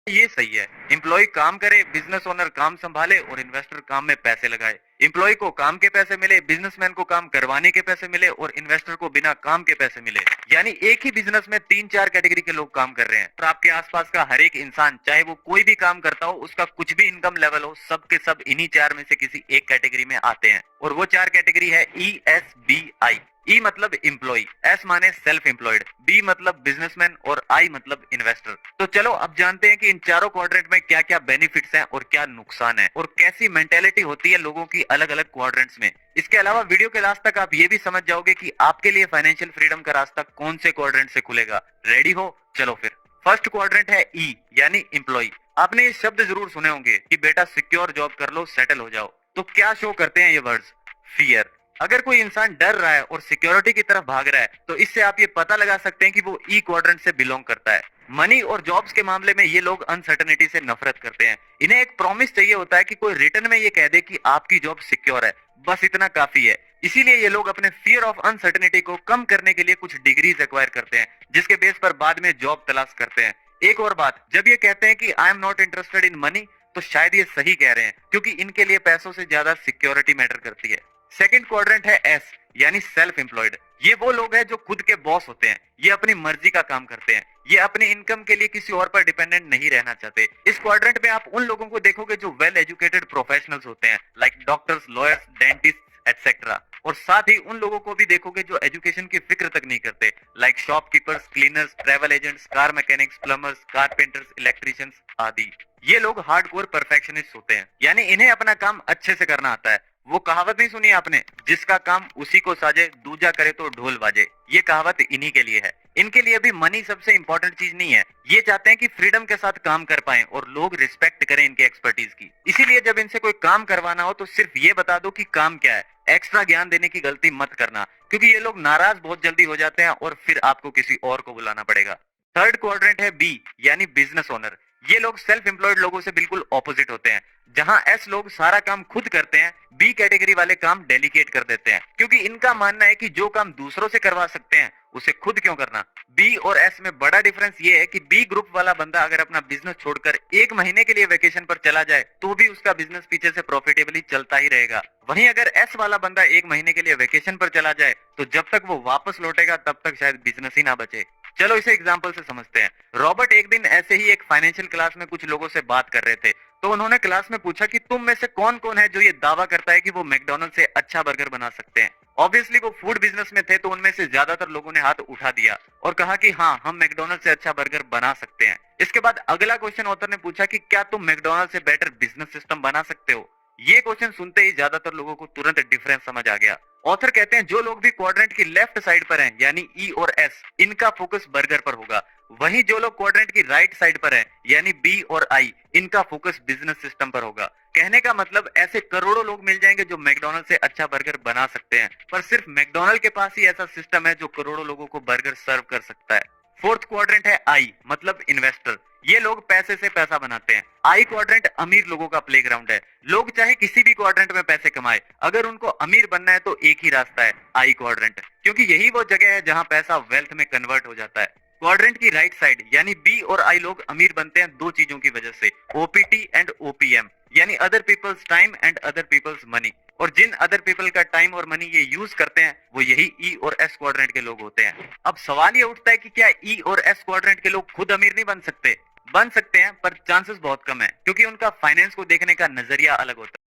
ये सही है। एम्प्लॉय काम करे, बिजनेस ओनर काम संभाले और इन्वेस्टर काम में पैसे लगाए। एम्प्लॉय को काम के पैसे मिले, बिजनेसमैन को काम करवाने के पैसे मिले और इन्वेस्टर को बिना काम के पैसे मिले। यानी एक ही बिजनेस में 3-4 कैटेगरी के लोग काम कर रहे हैं और आपके आसपास का हर एक इंसान, चाहे वो कोई भी काम करता हो, उसका कुछ भी इनकम लेवल हो, सब के सब इन्हीं 4 में से किसी एक कैटेगरी में आते हैं। और वो 4 कैटेगरी है ESBI। ई मतलब एम्प्लॉय, एस माने सेल्फ एम्प्लॉयड, बी मतलब बिजनेसमैन और आई मतलब इन्वेस्टर। तो चलो अब जानते हैं कि इन चारों क्वाड्रेंट में क्या क्या बेनिफिट्स हैं और क्या नुकसान है और कैसी मेंटेलिटी होती है लोगों की अलग अलग क्वाड्रेंट्स में। इसके अलावा वीडियो के लास्ट तक आप ये भी समझ जाओगे कि आपके लिए फाइनेंशियल फ्रीडम का रास्ता कौन से क्वाड्रेंट से खुलेगा। रेडी हो? चलो फिर। फर्स्ट क्वाड्रेंट है ई यानी एम्प्लॉय। आपने ये शब्द जरूर सुने होंगे कि बेटा सिक्योर जॉब कर लो, सेटल हो जाओ। तो क्या शो करते हैं ये वर्ड्स? फियर। अगर कोई इंसान डर रहा है और सिक्योरिटी की तरफ भाग रहा है तो इससे आप ये पता लगा सकते हैं कि वो ई क्वाड्रेंट से बिलोंग करता है। मनी और जॉब्स के मामले में ये लोग अनसर्टेनिटी से नफरत करते हैं। इन्हें एक प्रॉमिस चाहिए होता है कि कोई रिटर्न में ये कह दे कि आपकी जॉब सिक्योर है, बस इतना काफी है। इसीलिए ये लोग अपने फियर ऑफ अनसर्टेनिटी को कम करने के लिए कुछ डिग्रीज एक्वायर करते हैं, जिसके बेस पर बाद में जॉब तलाश करते हैं। एक और बात, जब ये कहते हैं कि I am not interested in money, तो शायद ये सही कह रहे हैं, क्योंकि इनके लिए पैसों से ज्यादा सिक्योरिटी मैटर करती है। सेकंड क्वाड्रेंट है एस यानी सेल्फ एम्प्लॉयड। ये वो लोग हैं जो खुद के बॉस होते हैं। ये अपनी मर्जी का काम करते हैं। ये अपनी इनकम के लिए किसी और पर डिपेंडेंट नहीं रहना चाहते। इस क्वाड्रेंट में आप उन लोगों को देखोगे जो वेल एजुकेटेड प्रोफेशनल्स होते हैं, like doctors, lawyers, dentist etcetera. और साथ ही उन लोगों को भी देखोगे जो एजुकेशन की फिक्र तक नहीं करते, like shopkeepers, cleaners, travel agents, car mechanics, plumbers, carpenters, electricians आदि। ये लोग हार्डकोर परफेक्शनिस्ट होते हैं, यानी इन्हें अपना काम अच्छे से करना आता है। वो कहावत नहीं सुनी आपने, जिसका काम उसी को साजे, दूजा करे तो ढोल बाजे? ये कहावत इन्हीं के लिए है। इनके लिए भी मनी सबसे इंपॉर्टेंट चीज नहीं है। ये चाहते हैं कि फ्रीडम के साथ काम कर पाएं और लोग रिस्पेक्ट करें इनके एक्सपर्टीज की। इसीलिए जब इनसे कोई काम करवाना हो तो सिर्फ ये बता दो कि काम क्या है। एक्स्ट्रा ज्ञान देने की गलती मत करना, क्योंकि ये लोग नाराज बहुत जल्दी हो जाते हैं और फिर आपको किसी और को बुलाना पड़ेगा। थर्ड क्वाड्रेंट है बी यानी बिजनेस ओनर। ये लोग सेल्फ एम्प्लॉयड लोगों से बिल्कुल ऑपोजिट होते हैं। जहां एस लोग सारा काम खुद करते हैं, बी कैटेगरी वाले काम डेलीगेट कर देते हैं, क्योंकि इनका मानना है कि जो काम दूसरों से करवा सकते हैं उसे खुद क्यों करना। बी और एस में बड़ा डिफरेंस ये है कि बी ग्रुप वाला बंदा अगर अपना बिजनेस छोड़कर 1 महीने के लिए वेकेशन पर चला जाए तो भी उसका बिजनेस पीछे से प्रॉफिटेबली चलता ही रहेगा। वहीं अगर एस वाला बंदा 1 महीने के लिए वेकेशन पर चला जाए तो जब तक वो वापस लौटेगा तब तक शायद बिजनेस ही ना बचे। चलो इसे एग्जाम्पल से समझते हैं। रॉबर्ट एक दिन ऐसे ही एक फाइनेंशियल क्लास में कुछ लोगों से बात कर रहे थे, तो उन्होंने क्लास में पूछा कि तुम में से कौन कौन है जो ये दावा करता है कि वो मैकडॉनल्ड से अच्छा बर्गर बना सकते हैं। ऑब्वियसली वो फूड बिजनेस में थे, तो उनमें से ज्यादातर लोगों ने हाथ उठा दिया और कहा कि हाँ, हम मैकडॉनल्ड से अच्छा बर्गर बना सकते हैं। इसके बाद अगला क्वेश्चन ऑथर ने पूछा कि क्या तुम मैकडॉनल्ड से बेटर बिजनेस सिस्टम बना सकते हो। ये क्वेश्चन सुनते ही ज्यादातर लोगों को तुरंत डिफरेंस समझ आ गया। ऑथर कहते हैं जो लोग भी क्वाड्रेंट की लेफ्ट साइड पर हैं, यानी ई और एस, इनका फोकस बर्गर पर होगा। वहीं जो लोग क्वाड्रेंट की राइट साइड पर हैं, यानी बी और आई, इनका फोकस बिजनेस सिस्टम पर होगा। कहने का मतलब ऐसे करोड़ों लोग मिल जाएंगे जो मैकडॉनल्ड से अच्छा बर्गर बना सकते हैं, पर सिर्फ मैकडॉनल्ड के पास ही ऐसा सिस्टम है जो करोड़ों लोगों को बर्गर सर्व कर सकता है। फोर्थ क्वाड्रेंट है आई मतलब इन्वेस्टर। ये लोग पैसे से पैसा बनाते हैं। आई क्वाड्रेंट अमीर लोगों का प्लेग्राउंड है। लोग चाहे किसी भी क्वाड्रेंट में पैसे कमाए, अगर उनको अमीर बनना है तो एक ही रास्ता है, आई क्वाड्रेंट, क्योंकि यही वो जगह है जहां पैसा वेल्थ में कन्वर्ट हो जाता है। क्वाड्रेंट की राइट साइड यानी बी और आई लोग अमीर बनते हैं दो चीजों की वजह से, ओपीटी एंड ओपीएम, यानी other people's time and other people's money. और जिन अदर पीपल का टाइम और मनी ये यूज करते हैं वो यही ई और एस क्वाड्रेंट के लोग होते हैं। अब सवाल ये उठता है कि क्या ई और एस क्वाड्रेंट के लोग खुद अमीर नहीं बन सकते? बन सकते हैं, पर चांसेस बहुत कम है, क्योंकि उनका फाइनेंस को देखने का नजरिया अलग होता है।